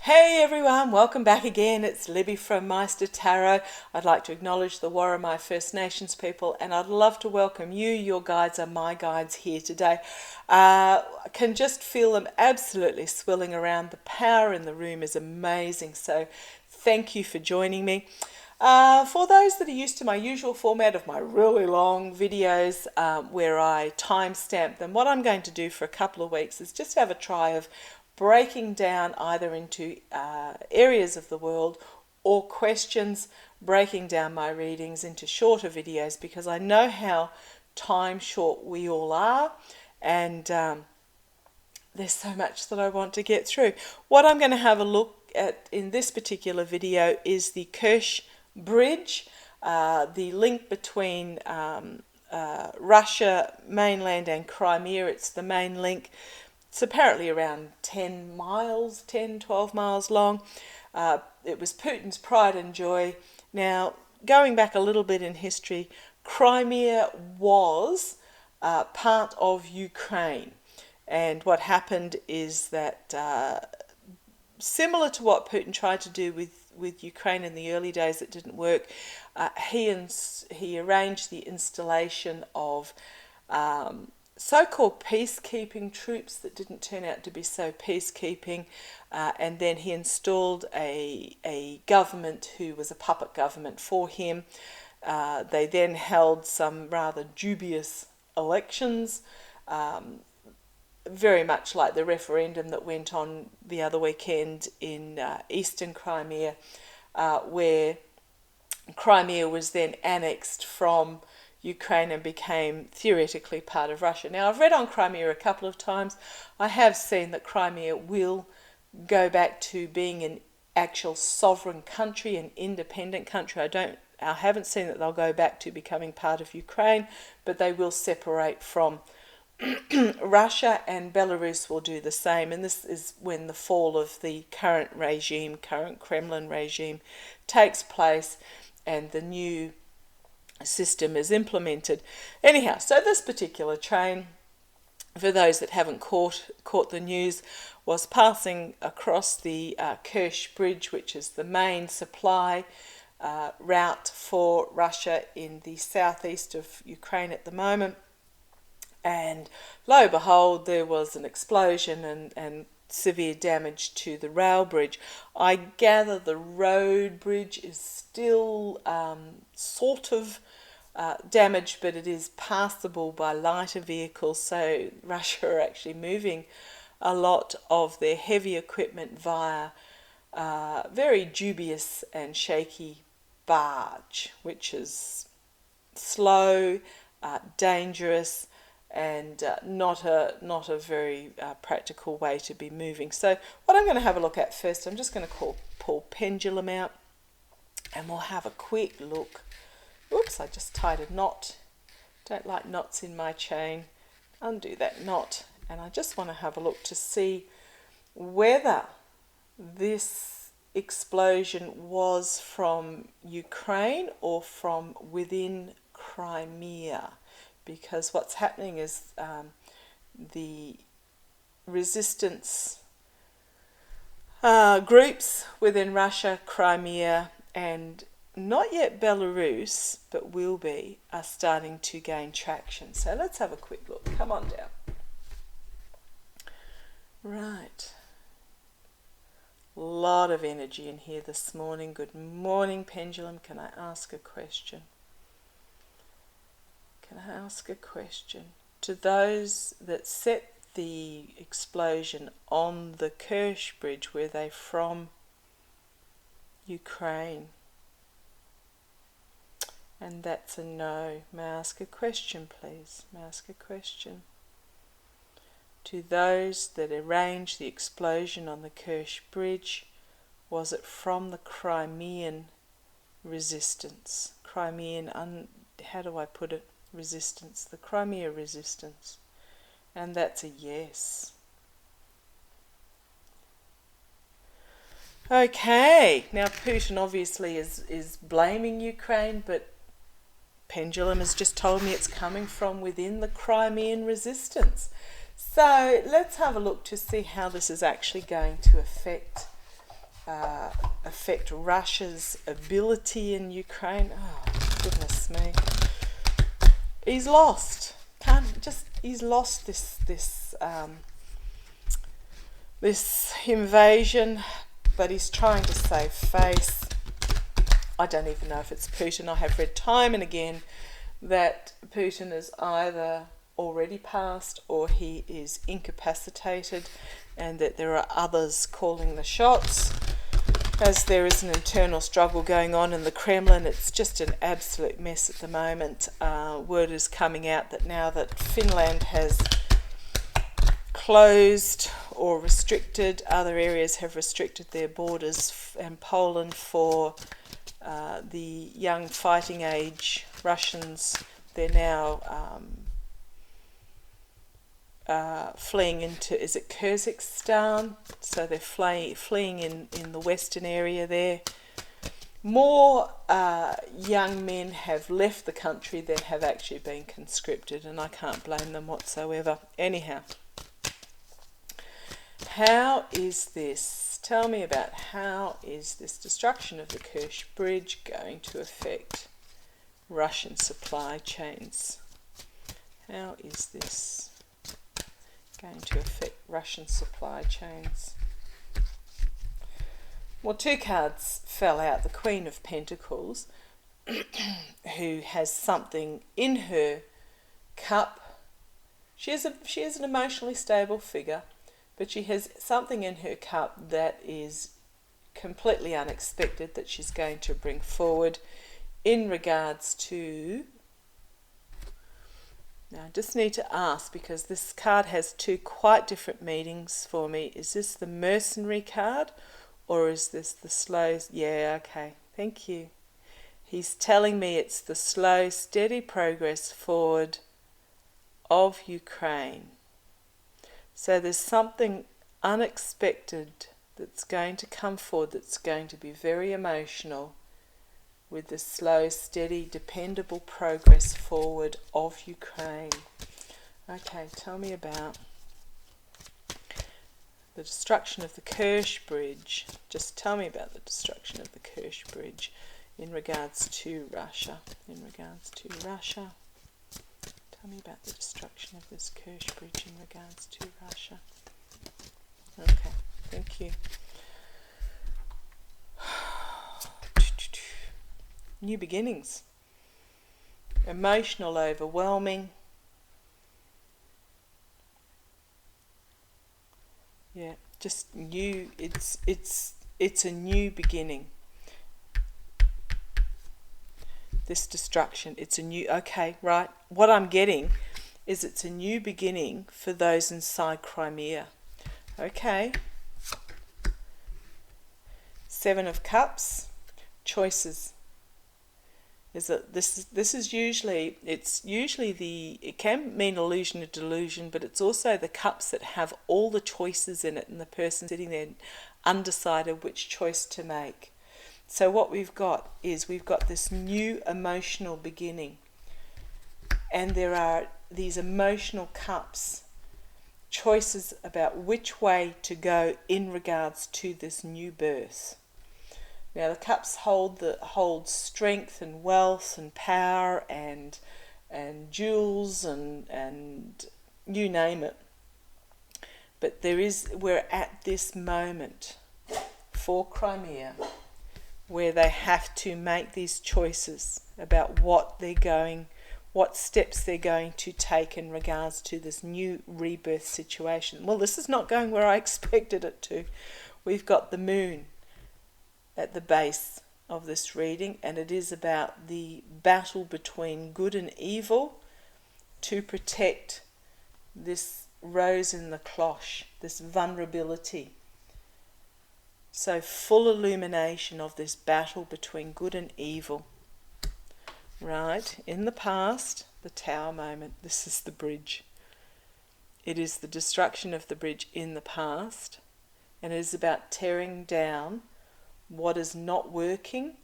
Hey everyone, welcome back again. It's Libby from Meister Tarot. I'd like to acknowledge the Warramai First Nations people, and I'd love to welcome you. Your guides are my guides here today. I can just feel them absolutely swirling around. The power in the room is amazing, so thank you for joining me. For those that are used to my usual format of my really long videos where I timestamp them, what I'm going to do for a couple of weeks is just have a try of breaking down either into areas of the world or questions, breaking down my readings into shorter videos, because I know how time short we all are, and there's so much that I want to get through. What I'm going to have a look at in this particular video is the Kerch Bridge, the link between Russia mainland and Crimea. It's the main link. It's apparently around 12 miles long. It was Putin's pride and joy. Now, going back a little bit in history, Crimea was part of Ukraine. And what happened is that, similar to what Putin tried to do with Ukraine in the early days, it didn't work. He arranged the installation of so-called peacekeeping troops that didn't turn out to be so peacekeeping, and then he installed a government who was a puppet government for him. They then held some rather dubious elections, very much like the referendum that went on the other weekend in eastern Crimea, where Crimea was then annexed from Ukraine and became theoretically part of Russia. Now, I've read on Crimea a couple of times. I have seen that Crimea will go back to being an actual sovereign country, an independent country. I haven't seen that they'll go back to becoming part of Ukraine, but they will separate from Russia, and Belarus will do the same. And this is when the fall of the current Kremlin regime takes place and the new system is implemented. Anyhow, so this particular train, for those that haven't caught the news, was passing across the Kerch Bridge, which is the main supply route for Russia in the southeast of Ukraine at the moment. And lo and behold, there was an explosion and severe damage to the rail bridge. I gather the road bridge is still sort of damaged, but it is passable by lighter vehicles. So Russia are actually moving a lot of their heavy equipment via very dubious and shaky barge, which is slow, dangerous, and not a very practical way to be moving. So what I'm going to have a look at first, I'm just going to pull pendulum out, and we'll have a quick look. Oops, I just tied a knot. Don't like knots in my chain. Undo that knot, and I just want to have a look to see whether this explosion was from Ukraine or from within Crimea. Because what's happening is the resistance groups within Russia, Crimea, and not yet Belarus, but will be, are starting to gain traction. So let's have a quick look. Come on down. Right. A lot of energy in here this morning. Good morning, pendulum. Can I ask a question? Can I ask a question? To those that set the explosion on the Kerch Bridge, were they from Ukraine? And that's a no. May I ask a question, please? May I ask a question? To those that arranged the explosion on the Kerch Bridge, was it from the Crimean resistance? How do I put it? Resistance, the Crimea resistance, and that's a yes. Okay, now Putin obviously is blaming Ukraine, but pendulum has just told me it's coming from within the Crimean resistance. So let's have a look to see how this is actually going to affect affect Russia's ability in Ukraine. Oh, goodness me. He's lost. He's lost this invasion, but he's trying to save face. I don't even know if it's Putin. I have read time and again that Putin is either already passed or he is incapacitated, and that there are others calling the shots. As there is an internal struggle going on in the Kremlin, it's just an absolute mess at the moment. Word is coming out that now that Finland has closed or restricted, other areas have restricted their borders, and Poland for the young fighting age Russians, they're now fleeing into, is it Kyrgyzstan? So they're fleeing in the western area there. More young men have left the country than have actually been conscripted, and I can't blame them whatsoever. Anyhow, how is this? Tell me about how is this destruction of the Kerch Bridge going to affect Russian supply chains? How is this going to affect Russian supply chains? Well, two cards fell out. The Queen of Pentacles, who has something in her cup. She is an emotionally stable figure, but she has something in her cup that is completely unexpected that she's going to bring forward in regards to... Now, I just need to ask, because this card has two quite different meanings for me. Is this the mercenary card, or is this the slow... Yeah, okay, thank you. He's telling me it's the slow, steady progress forward of Ukraine. So there's something unexpected that's going to come forward that's going to be very emotional with the slow, steady, dependable progress forward of Ukraine. Okay, tell me about the destruction of the Kerch Bridge. Just tell me about the destruction of the Kerch Bridge in regards to Russia. In regards to Russia. Tell me about the destruction of this Kerch Bridge in regards to Russia. Okay, thank you. New beginnings. Emotional, overwhelming. Yeah, just new. It's a new beginning. This destruction, it's a new... Okay, right. What I'm getting is it's a new beginning for those inside Crimea. Okay. Seven of Cups. Choices. This is usually, it can mean illusion or delusion, but it's also the cups that have all the choices in it, and the person sitting there undecided which choice to make. So what we've got is we've got this new emotional beginning, and there are these emotional cups, choices about which way to go in regards to this new birth. Now the cups hold strength and wealth and power and jewels and you name it. But we're at this moment for Crimea where they have to make these choices about what steps they're going to take in regards to this new rebirth situation. Well, this is not going where I expected it to. We've got the moon at the base of this reading, and it is about the battle between good and evil to protect this rose in the cloche, this vulnerability. So full illumination of this battle between good and evil. Right, in the past, the tower moment, this is the bridge. It is the destruction of the bridge in the past, and it is about tearing down what is not working,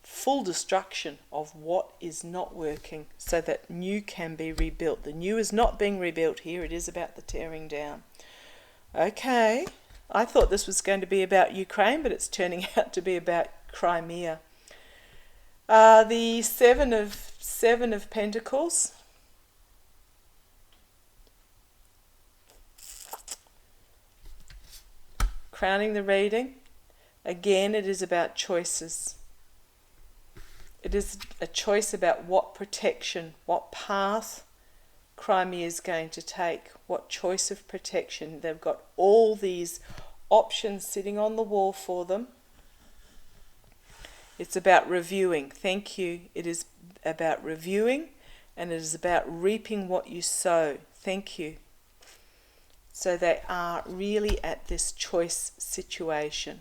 full destruction of what is not working, so that new can be rebuilt. The new is not being rebuilt here, it is about the tearing down. Okay, I thought this was going to be about Ukraine, but it's turning out to be about Crimea. The Seven of Pentacles. Crowning the reading. Again, it is about choices. It is a choice about what protection, what path Crimea is going to take, what choice of protection. They've got all these options sitting on the wall for them. It's about reviewing. Thank you. It is about reviewing, and it is about reaping what you sow. Thank you. So they are really at this choice situation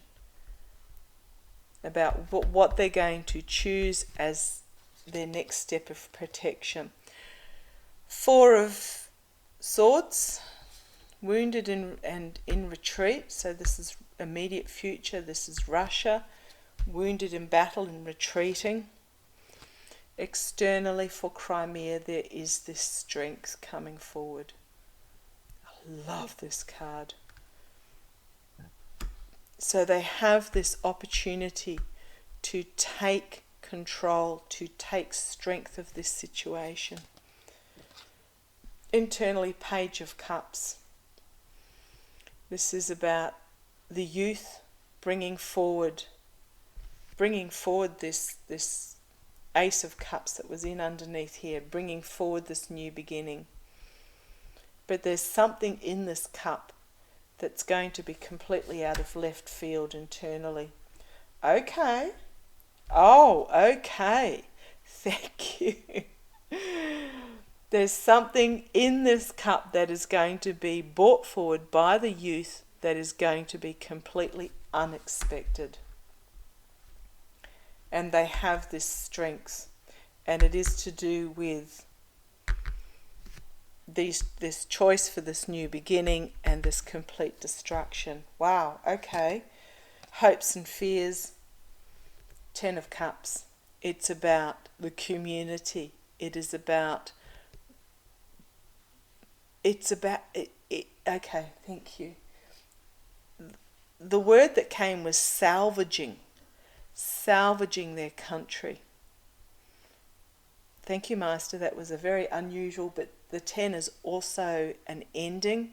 about what they're going to choose as their next step of protection. Four of Swords, wounded and in retreat. So this is immediate future. This is Russia, wounded in battle and retreating. Externally for Crimea, there is this strength coming forward. I love this card. So they have this opportunity to take control, to take strength of this situation. Internally, Page of Cups. This is about the youth bringing forward this Ace of Cups that was in underneath here, bringing forward this new beginning. But there's something in this cup that's going to be completely out of left field internally. Okay. Oh, okay. Thank you. There's something in this cup that is going to be brought forward by the youth that is going to be completely unexpected. And they have this strength. And it is to do with this choice for this new beginning and this complete destruction. Wow, okay. Hopes and fears. 10 of Cups. It's about the community. It is about... okay, thank you. The word that came was salvaging their country. Thank you, Master. That was a very unusual, but the 10 is also an ending,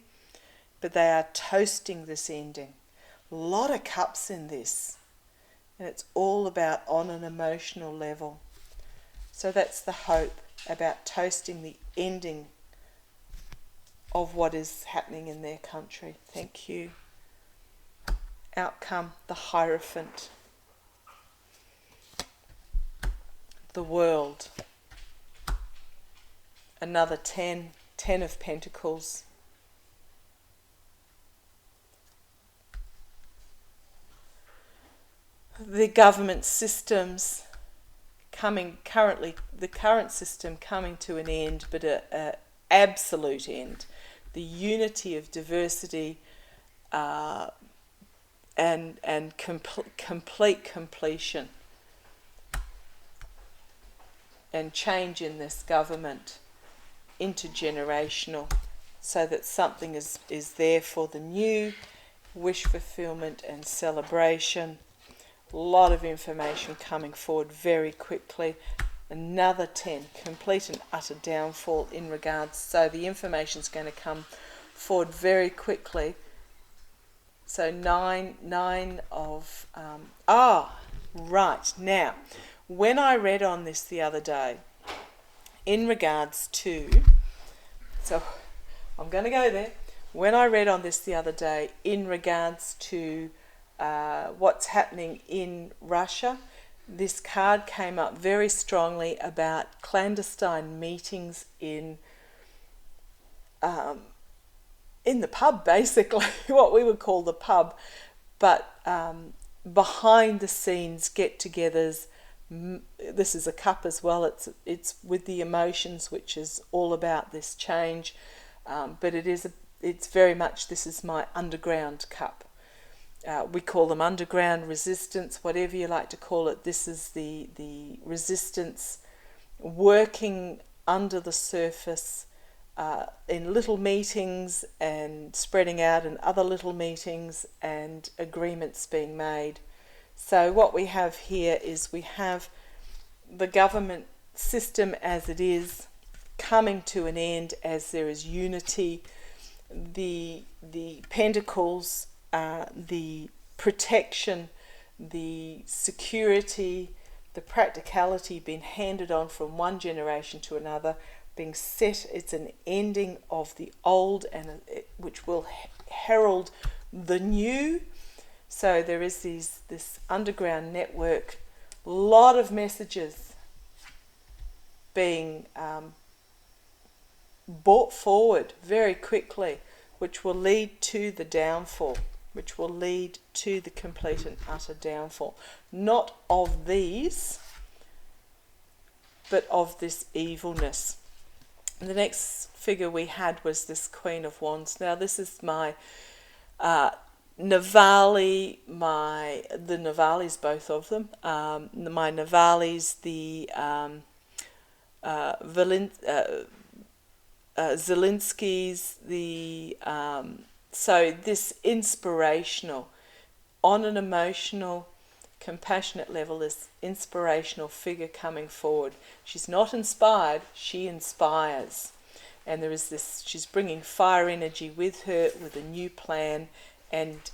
but they are toasting this ending. A lot of cups in this, and it's all about on an emotional level. So that's the hope, about toasting the ending of what is happening in their country. Thank you. Outcome, the Hierophant. The World. Another 10 of Pentacles. The government systems the current system coming to an end, but a absolute end. The unity of diversity and complete completion and change in this government, intergenerational, so that something is there for the new, wish fulfillment and celebration. A lot of information coming forward very quickly. Another 10, complete and utter downfall in regards. So the information is going to come forward very quickly. So nine of... right. Now, when I read on this the other day, in regards to... So I'm going to go there. When I read on this the other day, in regards to what's happening in Russia, this card came up very strongly about clandestine meetings in the pub, basically, what we would call the pub, but behind the scenes get-togethers. This is a cup as well. It's with the emotions, which is all about this change, but it's very much, this is my underground cup. We call them underground resistance, whatever you like to call it. This is the resistance working under the surface, in little meetings and spreading out in other little meetings and agreements being made. So what we have here is we have the government system as it is coming to an end as there is unity. The pentacles, the protection, the security, the practicality being handed on from one generation to another, being set. It's an ending of the old, and which will herald the new. So there is this underground network, a lot of messages being brought forward very quickly, which will lead to the downfall, which will lead to the complete and utter downfall. Not of these, but of this evilness. And the next figure we had was this Queen of Wands. Now this is my Navali, the Navalis, both of them. My Navalis, the Zelenskys, so this inspirational, on an emotional, compassionate level, this inspirational figure coming forward. She's not inspired, she inspires. And there is this, she's bringing fire energy with her, with a new plan, and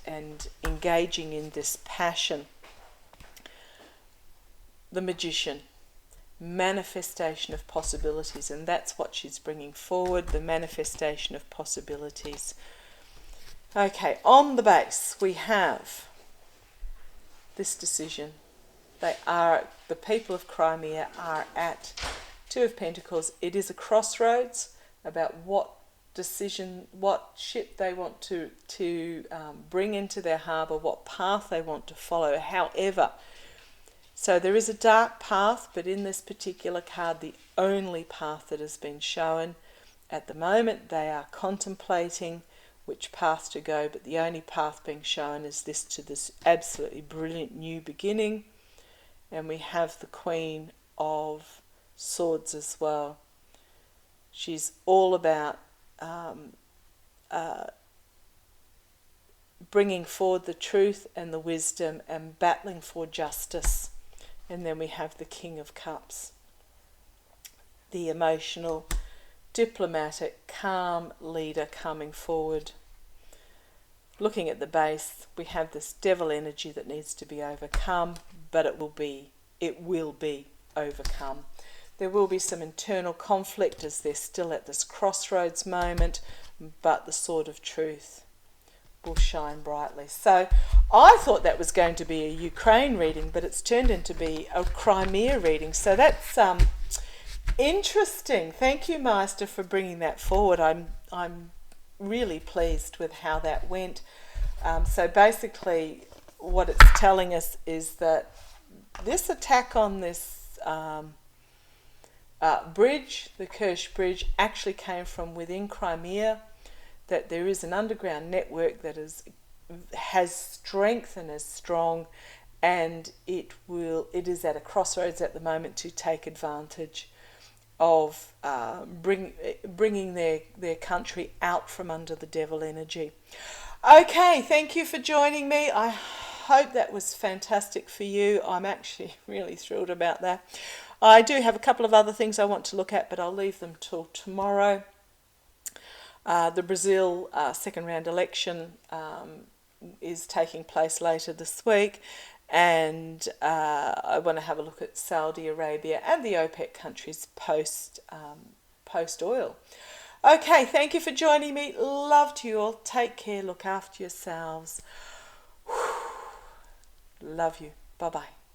engaging in this passion. The Magician, manifestation of possibilities, and that's what she's bringing forward, the manifestation of possibilities. Okay, on the base we have this decision. The people of Crimea are at Two of Pentacles. It is a crossroads about what decision, what ship they want to bring into their harbour, what path they want to follow. However, so there is a dark path, but in this particular card, the only path that has been shown at the moment, they are contemplating which path to go, but the only path being shown is this absolutely brilliant new beginning. And we have the Queen of Swords as well. She's all about bringing forward the truth and the wisdom and battling for justice. And then we have the King of Cups, the emotional, diplomatic, calm leader coming forward. Looking at the base, we have this devil energy that needs to be overcome, but it will be overcome. There will be some internal conflict as they're still at this crossroads moment, but the sword of truth will shine brightly. So I thought that was going to be a Ukraine reading, but it's turned into be a Crimea reading. So that's interesting. Thank you, Master, for bringing that forward. I'm really pleased with how that went. So basically what it's telling us is that this attack on this bridge, the Kerch Bridge, actually came from within Crimea, that there is an underground network that has strength and is strong, and it is at a crossroads at the moment to take advantage of bringing their country out from under the devil energy. Okay, thank you for joining me. I hope that was fantastic for you. I'm actually really thrilled about that. I do have a couple of other things I want to look at, but I'll leave them till tomorrow. The Brazil second round election is taking place later this week, and I want to have a look at Saudi Arabia and the OPEC countries post oil. Okay, thank you for joining me. Love to you all. Take care. Look after yourselves. Love you. Bye-bye.